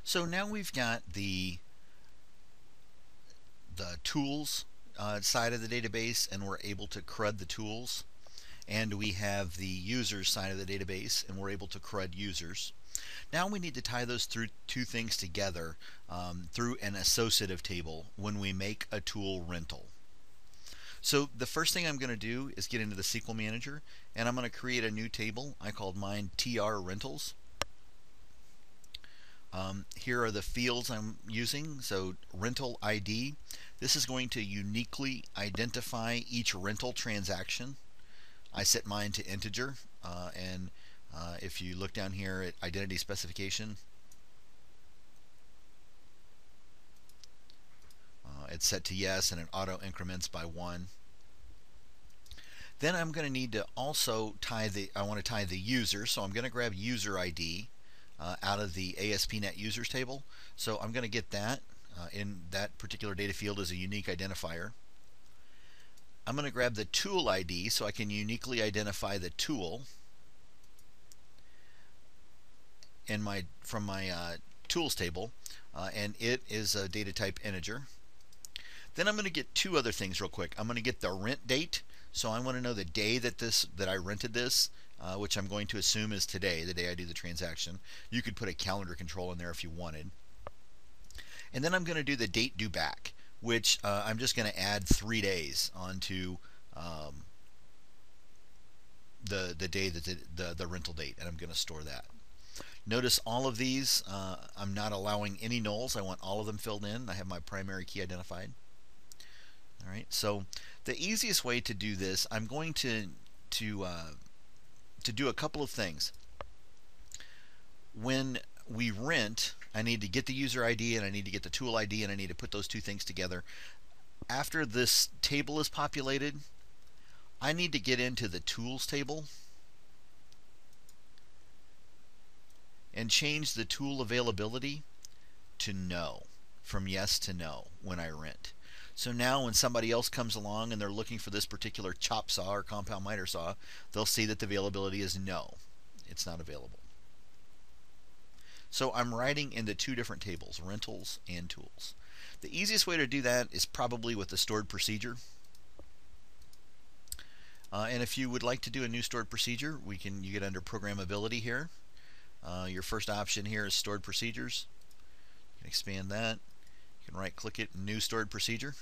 So now we've got the tools side of the database, and we're able to CRUD the tools. And we have the users side of the database, and we're able to CRUD users. Now we need to tie those two things together through an associative table when we make a tool rental. So the first thing I'm going to do is get into the SQL Manager, and I'm going to create a new table. I called mine TR Rentals. Here are the fields I'm using. So rental ID. This is going to uniquely identify each rental transaction. I set mine to integer, and if you look down here at identity specification, it's set to yes, and it auto increments by 1. Then I'm going to need to also tie I want to tie the user, so I'm going to grab user ID out of the ASP.NET users table. So I'm going to get that in that particular data field as a unique identifier. I'm going to grab the tool ID so I can uniquely identify the tool from my tools table, and it is a data type integer. Then I'm going to get two other things real quick. I'm going to get the rent date, so I want to know the day that I rented this, which I'm going to assume is today, the day I do the transaction. You could put a calendar control in there if you wanted. And then I'm going to do the DateDueBack, which I'm just going to add 3 days onto the day that the rental date, and I'm going to store that. Notice all of these, I'm not allowing any nulls. I want all of them filled in. I have my primary key identified. All right, so the easiest way to do this, I'm going to do a couple of things. When we rent, I need to get the user ID and I need to get the tool ID, and I need to put those two things together. After this table is populated, I need to get into the tools table and change the tool availability to no, from yes to no when I rent. So now when somebody else comes along and they're looking for this particular chop saw or compound miter saw, they'll see that the availability is no. It's not available. So I'm writing into two different tables, rentals and tools. The easiest way to do that is probably with the stored procedure. And if you would like to do a new stored procedure, you get under programmability here. Your first option here is stored procedures. You can expand that. You can right click it, new stored procedure.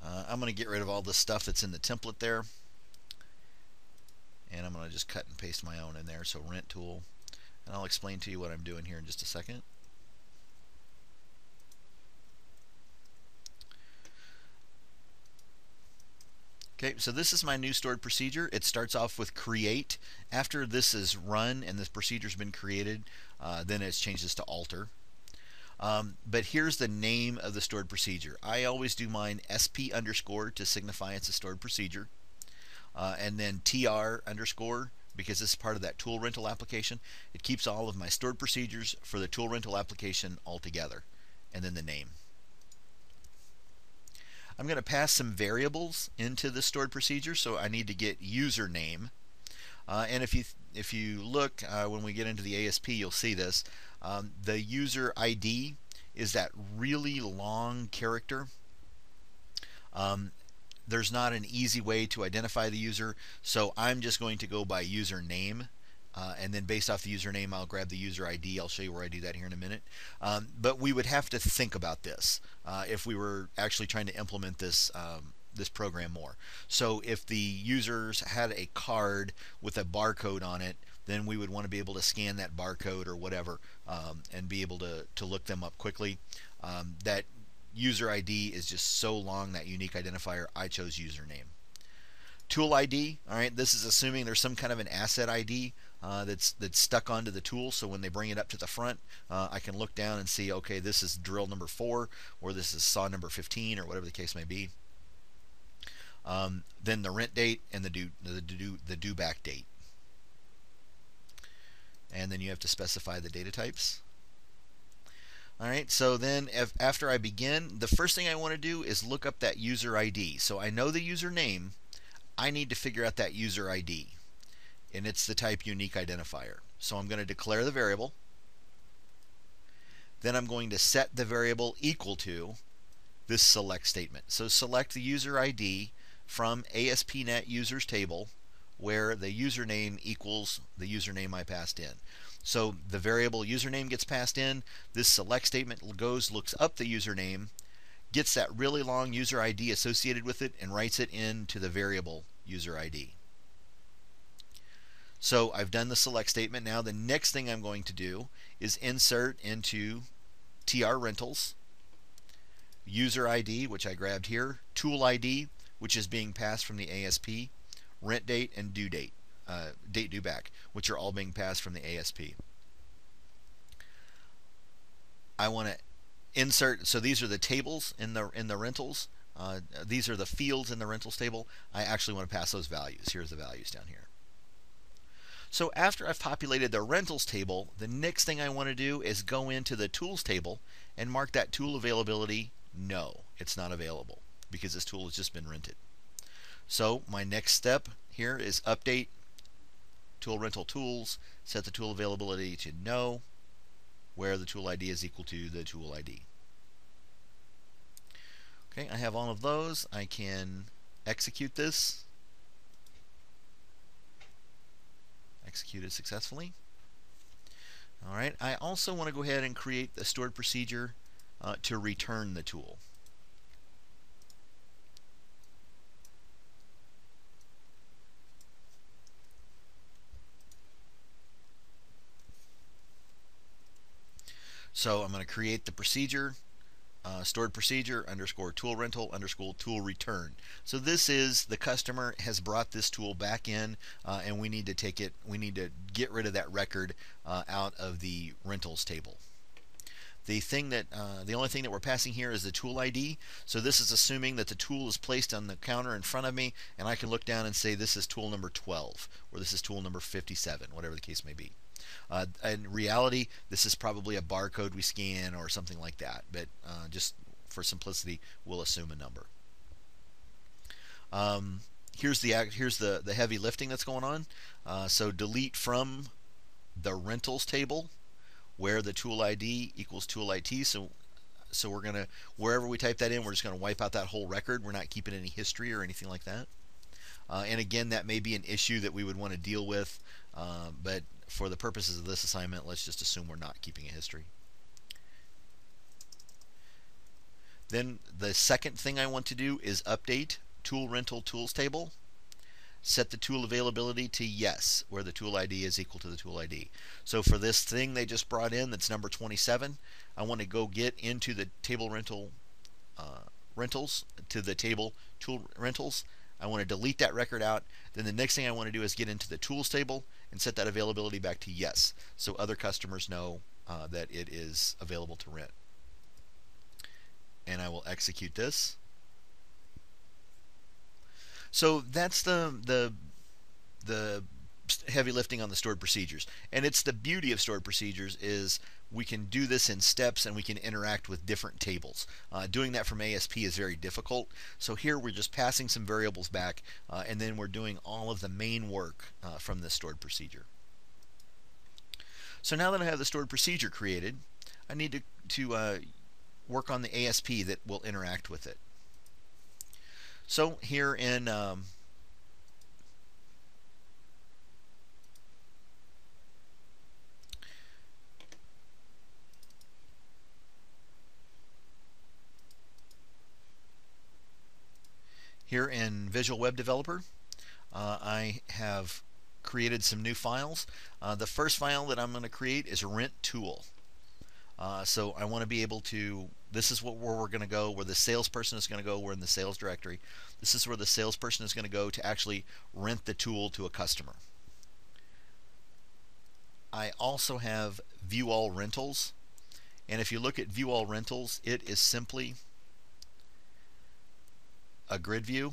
I'm going to get rid of all the stuff that's in the template there, and I'm going to just cut and paste my own in there. So rent tool, and I'll explain to you what I'm doing here in just a second. Okay, so this is my new stored procedure. It starts off with create. After this is run and this procedure's been created, then it changes to alter. But here's the name of the stored procedure. I always do mine SP underscore to signify it's a stored procedure, and then TR underscore because this is part of that tool rental application. It keeps all of my stored procedures for the tool rental application all together, and then the name. I'm going to pass some variables into the stored procedure, so I need to get username. And if you look when we get into the ASP, you'll see this. The user ID is that really long character. There's not an easy way to identify the user, so I'm just going to go by username. And then based off the username, I'll grab the user ID. I'll show you where I do that here in a minute. But we would have to think about this if we were actually trying to implement this this program more. So if the users had a card with a barcode on it, then we would want to be able to scan that barcode or whatever and be able to look them up quickly. That user ID is just so long, that unique identifier. I chose username. Tool ID, all right, this is assuming there's some kind of an asset ID that's stuck onto the tool, so when they bring it up to the front, I can look down and see, okay, this is drill number 4, or this is saw number 15, or whatever the case may be. Then the rent date and the due back date. And then you have to specify the data types. Alright, so then after I begin, the first thing I want to do is look up that user ID. So I know the username. I need to figure out that user ID, and it's the type unique identifier. So I'm going to declare the variable, Then I'm going to set the variable equal to this select statement. So select the user ID from ASP.NET users table where the username equals the username I passed in. So the variable username gets passed in. This select statement goes, looks up the username, gets that really long user ID associated with it, and writes it into the variable user ID. So I've done the select statement. Now the next thing I'm going to do is insert into TR-Rentals user ID, which I grabbed here, tool ID, which is being passed from the ASP, rent date, and due date, DateDueBack, which are all being passed from the ASP. I want to insert, so these are the tables in the rentals. These are the fields in the rentals table. I actually want to pass those values. Here's the values down here. So after I've populated the rentals table, the next thing I want to do is go into the tools table and mark that tool availability no. It's not available because this tool has just been rented. So my next step here is update tool rental tools, set the tool availability to no, where the tool ID is equal to the tool ID. Okay, I have all of those. I can execute this. Executed successfully. All right, I also want to go ahead and create the stored procedure to return the tool. So I'm going to create the procedure, stored procedure underscore tool rental underscore tool return. So this is the customer has brought this tool back in, and we need to take it. We need to get rid of that record out of the rentals table. The only thing that we're passing here is the tool ID. So this is assuming that the tool is placed on the counter in front of me, and I can look down and say this is tool number 12, or this is tool number 57, whatever the case may be. In reality, this is probably a barcode we scan or something like that, but just for simplicity, we'll assume a number. Here's the heavy lifting that's going on. So delete from the rentals table where the tool ID equals tool ID. So we're going to, wherever we type that in, we're just going to wipe out that whole record. We're not keeping any history or anything like that. And again, that may be an issue that we would want to deal with, but for the purposes of this assignment, let's just assume we're not keeping a history. Then the second thing I want to do is update tool rental tools table. Set the tool availability to yes, where the tool ID is equal to the tool ID. So for this thing they just brought in that's number 27, I want to go get into the table rental rentals, to the table tool rentals. I want to delete that record out. Then the next thing I want to do is get into the tools table and set that availability back to yes, so other customers know that it is available to rent. And I will execute this. So that's the heavy lifting on the stored procedures. And it's the beauty of stored procedures is we can do this in steps and we can interact with different tables. Doing that from ASP is very difficult. So here we're just passing some variables back and then we're doing all of the main work from this stored procedure. So now that I have the stored procedure created, I need to work on the ASP that will interact with it. So here in Visual Web Developer, I have created some new files. The first file that I'm going to create is RentTool. So I want to be able to, this is where we're going to go, where the salesperson is going to go. We're in the sales directory. This is where the salesperson is going to go to actually rent the tool to a customer. I also have ViewAllRentals. And if you look at ViewAllRentals, it is simply a grid view.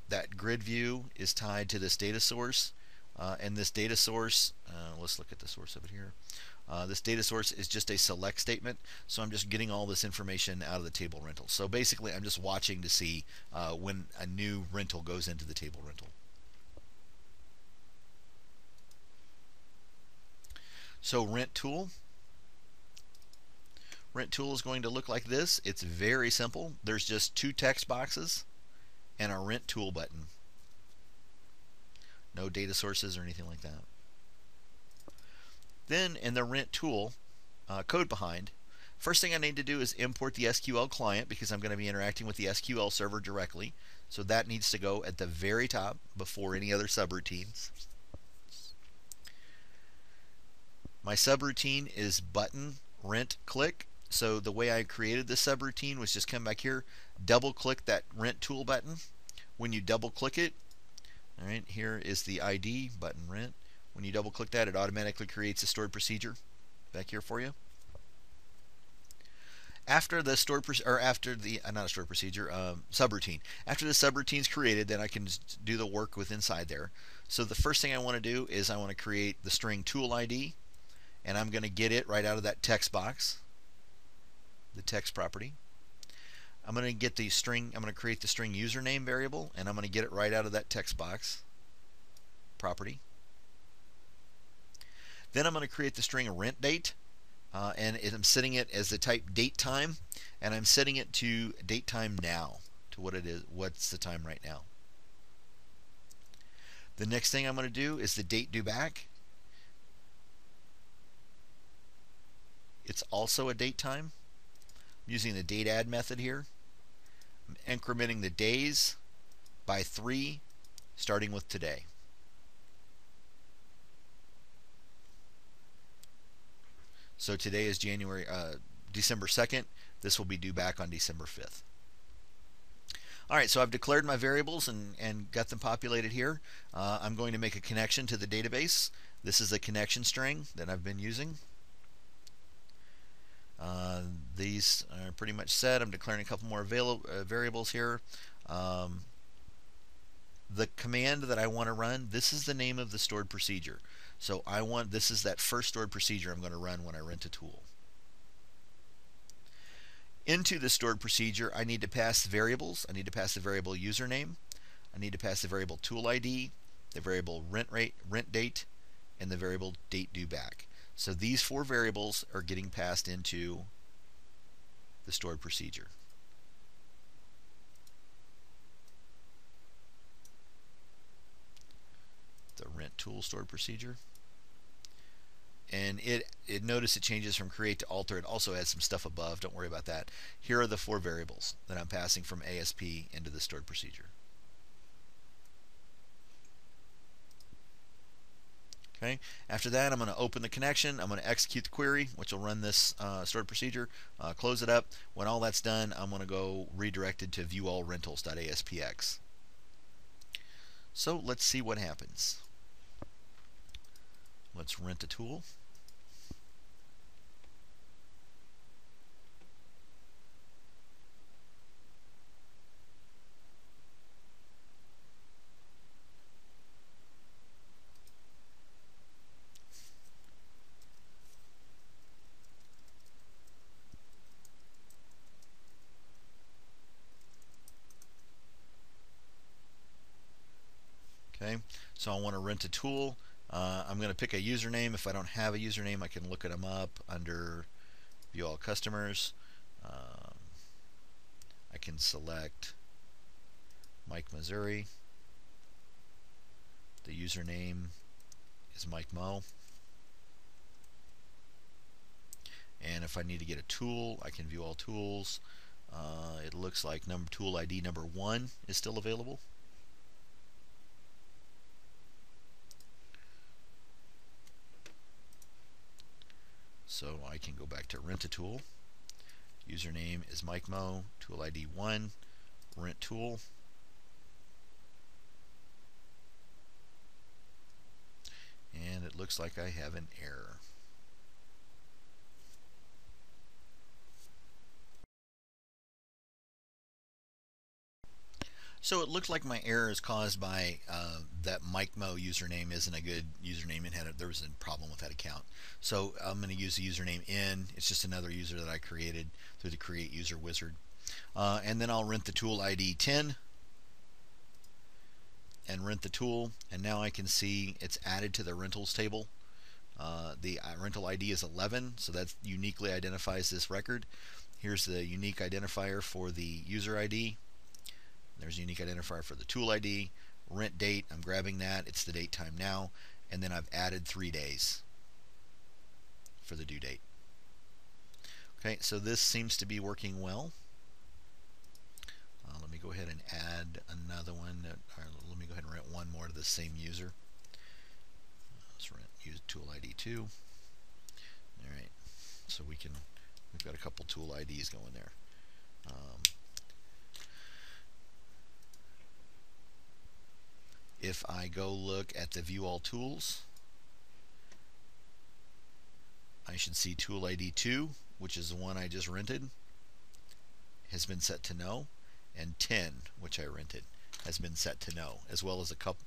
That grid view is tied to this data source. And this data source, let's look at the source of it here. This data source is just a select statement, so I'm just getting all this information out of the table rental. So basically I'm just watching to see when a new rental goes into the table rental. So rent tool, Rent tool is going to look like this. It's very simple. There's just two text boxes and a Rent tool button. No data sources or anything like that. Then in the Rent tool code behind, first thing I need to do is import the SQL client because I'm going to be interacting with the SQL server directly. So that needs to go at the very top before any other subroutines. My subroutine is button rent click. So the way I created this subroutine was just come back here, double click that Rent tool button. When you double click it, all right, here is the ID button rent. When you double click that, it automatically creates a stored procedure back here for you. After the stored subroutine. After the subroutine is created, then I can do the work with inside there. So the first thing I want to do is I want to create the string tool ID, and I'm going to get it right out of that text box, the text property. I'm going to get the string. I'm going to create the string username variable, and I'm going to get it right out of that text box property. Then I'm going to create the string rent date. And I'm setting it as the type date time, and I'm setting it to date time now, to what it is, what's the time right now. The next thing I'm going to do is the DateDueBack. It's also a date time. I'm using the DateAdd method here. I'm incrementing the days by 3, starting with today. So today is December 2nd. This will be due back on December 5th. All right, so I've declared my variables and got them populated here. I'm going to make a connection to the database. This is a connection string that I've been using. These are pretty much set. I'm declaring a couple more variables here. The command that I want to run, this is the name of the stored procedure. So this is that first stored procedure I'm going to run when I rent a tool. Into the stored procedure, I need to pass variables. I need to pass the variable username. I need to pass the variable tool ID, the variable rent date, and the variable DateDueBack. So these 4 variables are getting passed into the stored procedure. The rent tool stored procedure. And notice it changes from create to alter. It also has some stuff above. Don't worry about that. Here are the 4 variables that I'm passing from ASP into the stored procedure. Okay. After that, I'm going to open the connection. I'm going to execute the query, which will run this stored procedure. Close it up. When all that's done, I'm going to go redirected to ViewAllRentals.aspx. So let's see what happens. Let's rent a tool. Okay, so I want to rent a tool. I'm going to pick a username. If I don't have a username, I can look them up under View All Customers. I can select Mike Missouri. The username is Mike Mo. And if I need to get a tool, I can view all tools. It looks like tool ID number 1 is still available. So I can go back to rent a tool. Username is Mike Mo, tool ID 1, rent tool. And it looks like I have an error. So it looks like my error is caused by that Mike Mo username isn't a good username, and there was a problem with that account. So I'm going to use the username in. It's just another user that I created through the Create User Wizard. And then I'll rent the tool ID 10 and rent the tool, and now I can see it's added to the rentals table. The rental ID is 11, so that uniquely identifies this record. Here's the unique identifier for the user ID. There's a unique identifier for the tool ID. Rent date, I'm grabbing that. It's the date time now. And then I've added 3 days for the due date. Okay, so this seems to be working well. Let me go ahead and add another one. Let me go ahead and rent one more to the same user. Let's rent use tool ID 2. All right, so we've got a couple tool IDs going there. If I go look at the ViewAllTools, I should see tool ID 2, which is the one I just rented, has been set to no, and 10, which I rented, has been set to no, as well as a couple,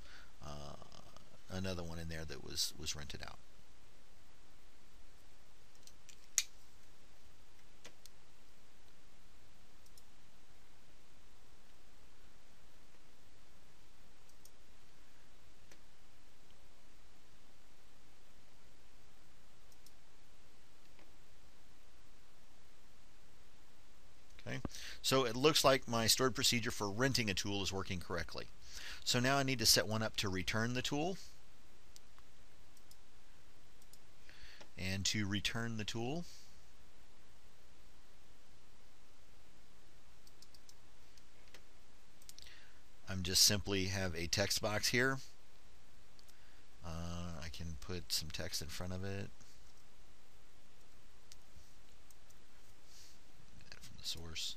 another one in there that was rented out. Okay, so it looks like my stored procedure for renting a tool is working correctly. So now I need to set one up to return the tool. And to return the tool, I'm just simply have a text box here. I can put some text in front of it. From the source.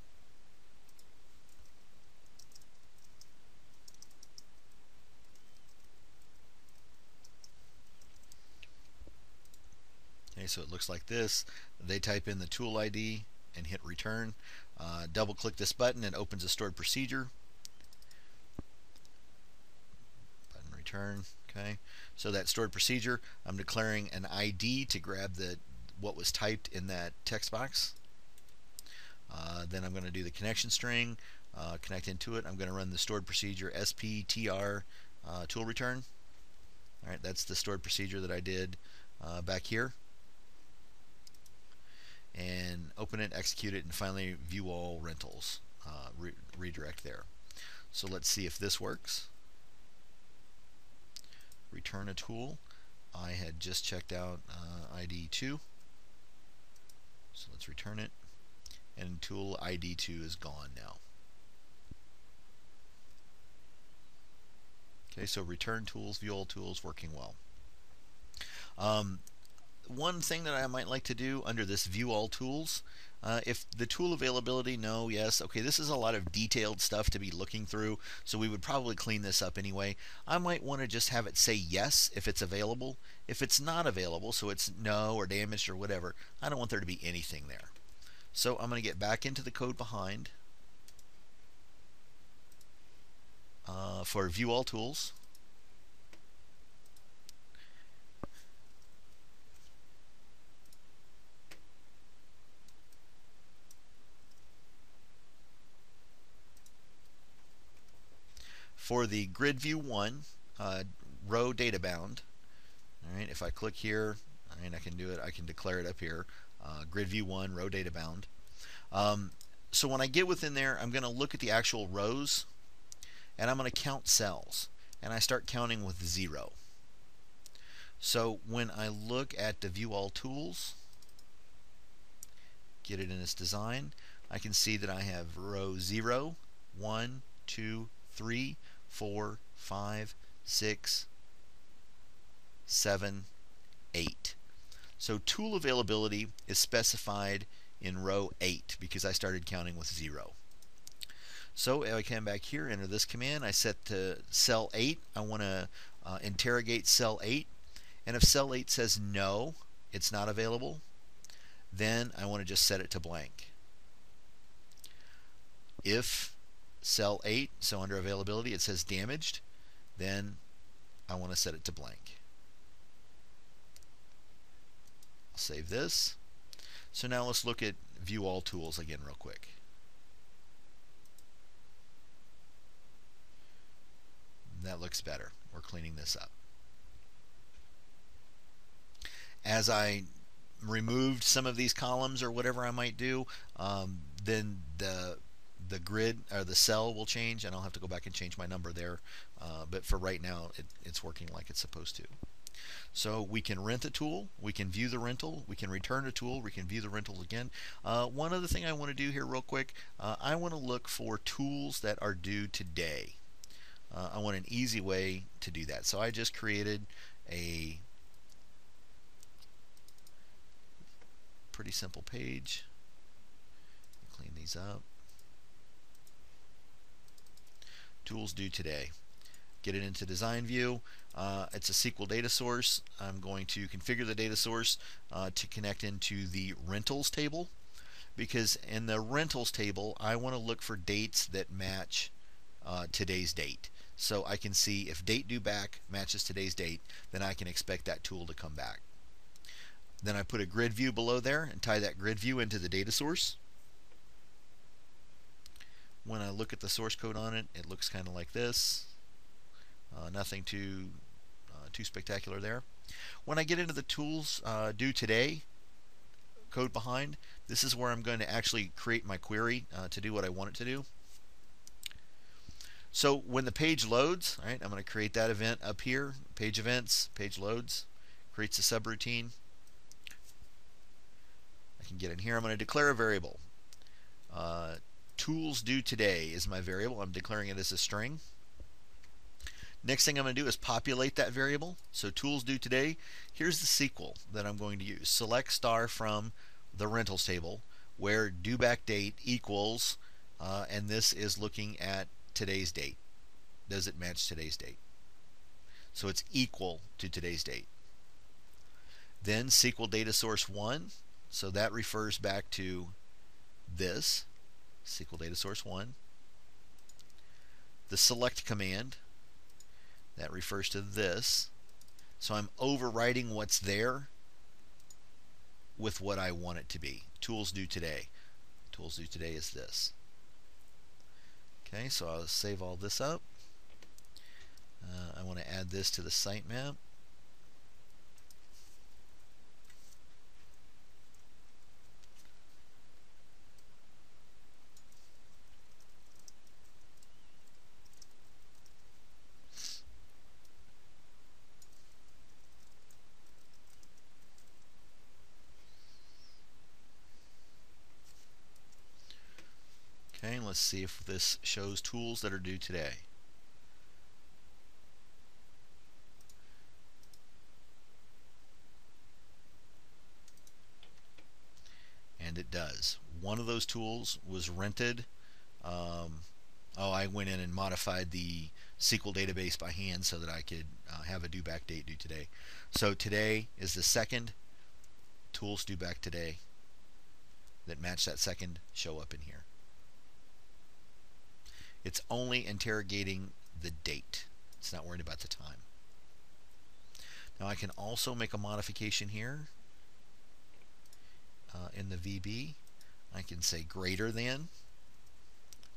Okay, so it looks like this. They type in the tool ID and hit return. Double click this button and opens a stored procedure. Button return. Okay, so that stored procedure, I'm declaring an ID to grab what was typed in that text box. Then I'm going to do the connection string, connect into it. I'm going to run the stored procedure sptr tool return. All right, that's the stored procedure that I did back here. And open it, execute it, and finally ViewAllRentals, redirect there. So let's see if this works. Return a tool. I had just checked out ID 2, so let's return it, and tool ID 2 is gone now. Okay, so return tools, ViewAllTools working well. One thing that I might like to do under this ViewAllTools, if the tool availability, no, yes, okay, this is a lot of detailed stuff to be looking through, so we would probably clean this up anyway. I might want to just have it say yes if it's available. If it's not available, so it's no or damaged or whatever, I don't want there to be anything there. So I'm going to get back into the code behind for ViewAllTools. For the grid view 1, row data bound, all right, if I click here, I can do it, I can declare it up here, grid view 1, row data bound. So when I get within there, I'm going to look at the actual rows, and I'm going to count cells, and I start counting with 0. So when I look at the ViewAllTools, get it in its design, I can see that I have row 0, 1, 2, 3, 4, 5, 6, 7, 8. So tool availability is specified in row 8 because I started counting with 0. So if I come back here, enter this command, I set to cell 8. I want to interrogate cell 8. And if cell 8 says no, it's not available, then I want to just set it to blank. If cell 8, so under availability, it says damaged, then I want to set it to blank. I'll save this. So now let's look at ViewAllTools again real quick. That looks better. We're cleaning this up. as I removed some of these columns or whatever I might do, then the grid or the cell will change, and I'll have to go back and change my number there. But for right now, it's working like it's supposed to. So we can rent a tool, we can view the rental, we can return a tool, we can view the rental again. One other thing I want to do here real quick, I want to look for tools that are due today. I want an easy way to do that. So I just created a pretty simple page. Clean these up. Tools due today. Get it into design view. It's a SQL data source. I'm going to configure the data source to connect into the rentals table, because in the rentals table I want to look for dates that match today's date. So I can see if DateDueBack matches today's date, then I can expect that tool to come back. Then I put a grid view below there and tie that grid view into the data source. When I look at the source code on it, it looks kind of like this. Nothing too spectacular there. When I get into the tools due today code behind, this is where I'm going to actually create my query to do what I want it to do. So when the page loads, all right, I'm going to create that event up here, page events, page loads, creates a subroutine. I can get in here. I'm going to declare a variable. Tools due today is my variable. I'm declaring it as a string. Next thing I'm going to do is populate that variable. So tools due today, here's the SQL that I'm going to use. Select star from the rentals table where due back date equals, and this is looking at today's date. Does it match today's date? So it's equal to today's date. Then SQL data source 1, so that refers back to this, SQL data source 1. The select command, that refers to this. So I'm overriding what's there with what I want it to be. Tools due today. Tools due today is this. Okay, so I'll save all this up. I want to add this to the sitemap. Okay, let's see if this shows tools that are due today. And it does. One of those tools was rented. I went in and modified the SQL database by hand so that I could have a due back date due today. So today is the second. Tools due back today that match that second show up in here. It's only interrogating the date. It's not worried about the time. Now I can also make a modification here in the VB. I can say greater than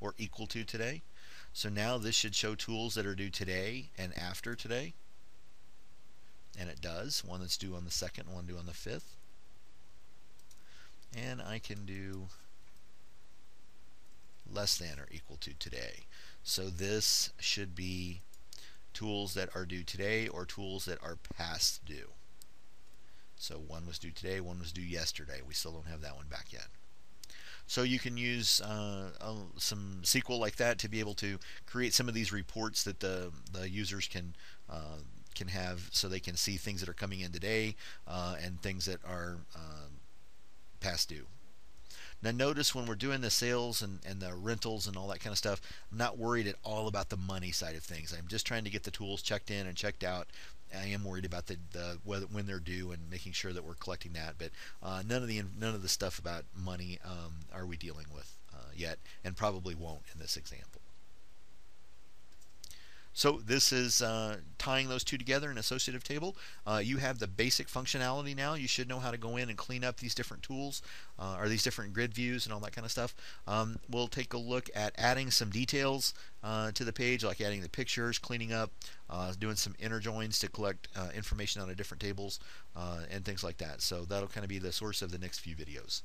or equal to today. So now this should show tools that are due today and after today. And it does. One that's due on the 2nd, one due on the 5th. And I can do less than or equal to today. So this should be tools that are due today or tools that are past due. So one was due today, one was due yesterday. We still don't have that one back yet. So you can use some SQL like that to be able to create some of these reports that the users can have, so they can see things that are coming in today and things that are past due. Now notice when we're doing the sales and the rentals and all that kind of stuff, I'm not worried at all about the money side of things. I'm just trying to get the tools checked in and checked out. I am worried about when they're due and making sure that we're collecting that, but none of the stuff about money are we dealing with yet, and probably won't in this example. So this is tying those two together in an associative table. You have the basic functionality now. You should know how to go in and clean up these different tools or these different grid views and all that kind of stuff. We'll take a look at adding some details to the page, like adding the pictures, cleaning up, doing some inner joins to collect information out of different tables and things like that. So that'll kind of be the source of the next few videos.